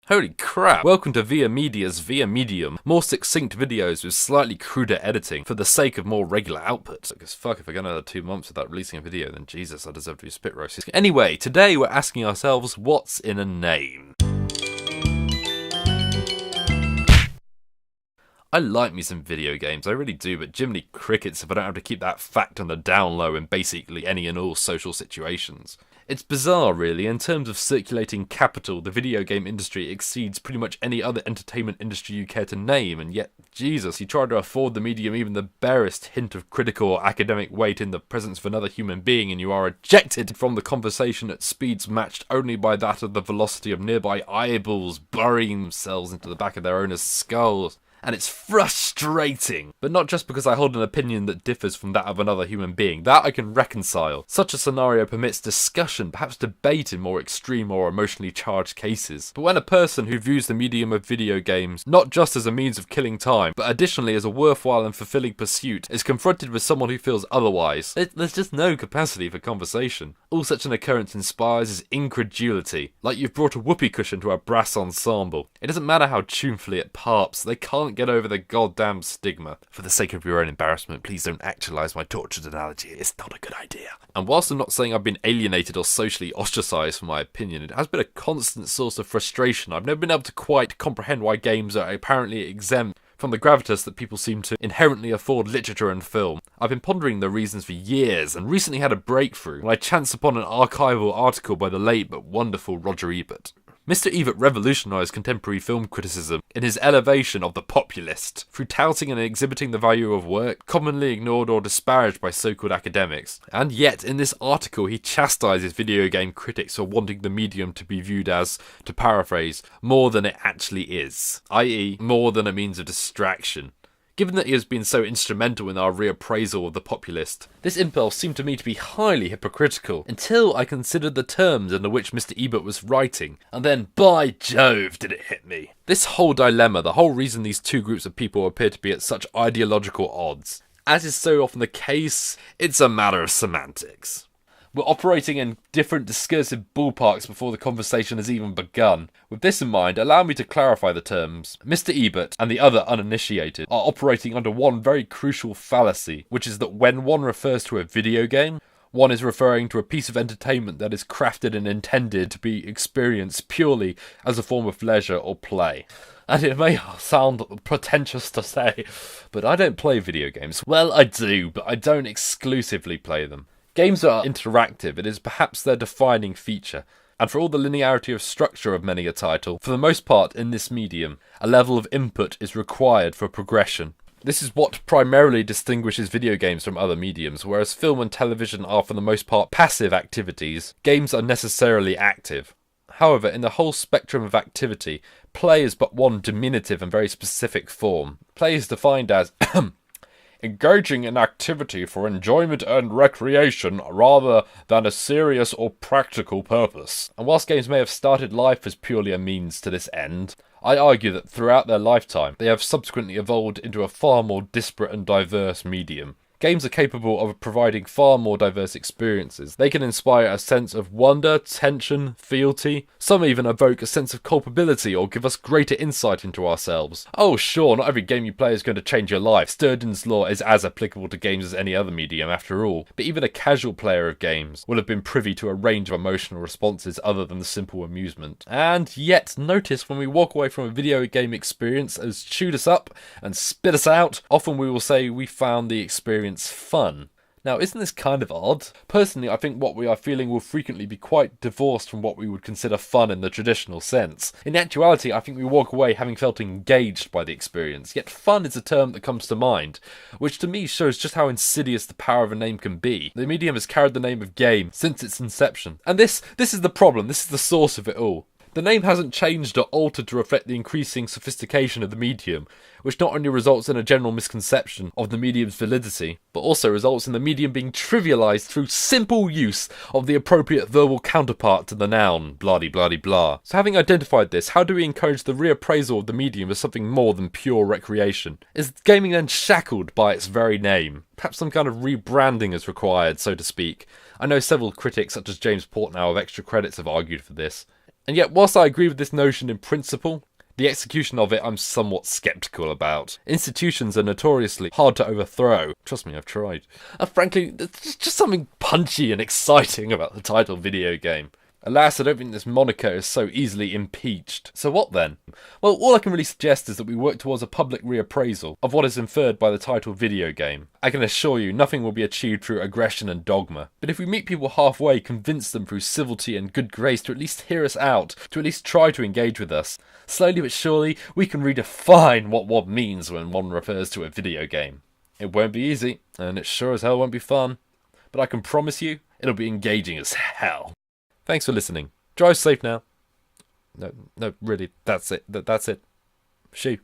Holy crap! Welcome to Via Media's Via Medium. More succinct videos with slightly cruder editing for the sake of more regular output. Because fuck, if I go another 2 months without releasing a video, then Jesus, I deserve to be spit roasted. Anyway, today we're asking ourselves, what's in a name? I like me some video games, I really do, but Jiminy crickets if I don't have to keep that fact on the down low in basically any and all social situations. It's bizarre, really. In terms of circulating capital, the video game industry exceeds pretty much any other entertainment industry you care to name, and yet, Jesus, you try to afford the medium even the barest hint of critical or academic weight in the presence of another human being, and you are ejected from the conversation at speeds matched only by that of the velocity of nearby eyeballs burying themselves into the back of their owners' skulls. And it's frustrating. But not just because I hold an opinion that differs from that of another human being. That I can reconcile. Such a scenario permits discussion, perhaps debate in more extreme or emotionally charged cases. But when a person who views the medium of video games not just as a means of killing time, but additionally as a worthwhile and fulfilling pursuit, is confronted with someone who feels otherwise, there's just no capacity for conversation. All such an occurrence inspires is incredulity. Like you've brought a whoopee cushion to a brass ensemble. It doesn't matter how tunefully it parps, they can't get over the goddamn stigma. For the sake of your own embarrassment, please don't actualise my tortured analogy. It's not a good idea. And whilst I'm not saying I've been alienated or socially ostracised for my opinion, it has been a constant source of frustration. I've never been able to quite comprehend why games are apparently exempt from the gravitas that people seem to inherently afford literature and film. I've been pondering the reasons for years, and recently had a breakthrough when I chanced upon an archival article by the late but wonderful Roger Ebert. Mr. Ebert revolutionised contemporary film criticism in his elevation of the populist, through touting and exhibiting the value of work, commonly ignored or disparaged by so-called academics. And yet, in this article, he chastises video game critics for wanting the medium to be viewed as, to paraphrase, more than it actually is, i.e., more than a means of distraction. Given that he has been so instrumental in our reappraisal of the populist, this impulse seemed to me to be highly hypocritical, until I considered the terms under which Mr. Ebert was writing, and then, by Jove, did it hit me. This whole dilemma, the whole reason these two groups of people appear to be at such ideological odds. As is so often the case, it's a matter of semantics. We're operating in different discursive ballparks before the conversation has even begun. With this in mind, allow me to clarify the terms. Mr. Ebert and the other uninitiated are operating under one very crucial fallacy, which is that when one refers to a video game, one is referring to a piece of entertainment that is crafted and intended to be experienced purely as a form of leisure or play. And it may sound pretentious to say, but I don't play video games. Well, I do, but I don't exclusively play them. Games are interactive, it is perhaps their defining feature, and for all the linearity of structure of many a title, for the most part in this medium, a level of input is required for progression. This is what primarily distinguishes video games from other mediums, whereas film and television are for the most part passive activities, games are necessarily active. However, in the whole spectrum of activity, play is but one diminutive and very specific form. Play is defined as engaging in activity for enjoyment and recreation rather than a serious or practical purpose. And whilst games may have started life as purely a means to this end, I argue that throughout their lifetime they have subsequently evolved into a far more disparate and diverse medium. Games are capable of providing far more diverse experiences. They can inspire a sense of wonder, tension, fealty. Some even evoke a sense of culpability or give us greater insight into ourselves. Oh sure, not every game you play is going to change your life. Sturgeon's law is as applicable to games as any other medium after all. But even a casual player of games will have been privy to a range of emotional responses other than the simple amusement. And yet, notice when we walk away from a video game experience as chewed us up and spit us out, often we will say we found the experience fun. Now, isn't this kind of odd? Personally, I think what we are feeling will frequently be quite divorced from what we would consider fun in the traditional sense. In actuality, I think we walk away having felt engaged by the experience, yet fun is a term that comes to mind, which to me shows just how insidious the power of a name can be. The medium has carried the name of game since its inception. And this is the problem, this is the source of it all. The name hasn't changed or altered to reflect the increasing sophistication of the medium, which not only results in a general misconception of the medium's validity, but also results in the medium being trivialised through simple use of the appropriate verbal counterpart to the noun, blah-de-blah-de-blah. So having identified this, how do we encourage the reappraisal of the medium as something more than pure recreation? Is gaming then shackled by its very name? Perhaps some kind of rebranding is required, so to speak. I know several critics, such as James Portnow of Extra Credits, have argued for this. And yet, whilst I agree with this notion in principle, the execution of it I'm somewhat sceptical about. Institutions are notoriously hard to overthrow. Trust me, I've tried. And frankly, there's just something punchy and exciting about the title video game. Alas, I don't think this moniker is so easily impeached. So what then? Well, all I can really suggest is that we work towards a public reappraisal of what is inferred by the title video game. I can assure you, nothing will be achieved through aggression and dogma. But if we meet people halfway, convince them through civility and good grace to at least hear us out, to at least try to engage with us, slowly but surely, we can redefine what one means when one refers to a video game. It won't be easy, and it sure as hell won't be fun. But I can promise you, it'll be engaging as hell. Thanks for listening. Drive safe now. No, really, that's it. That's it. Shoo.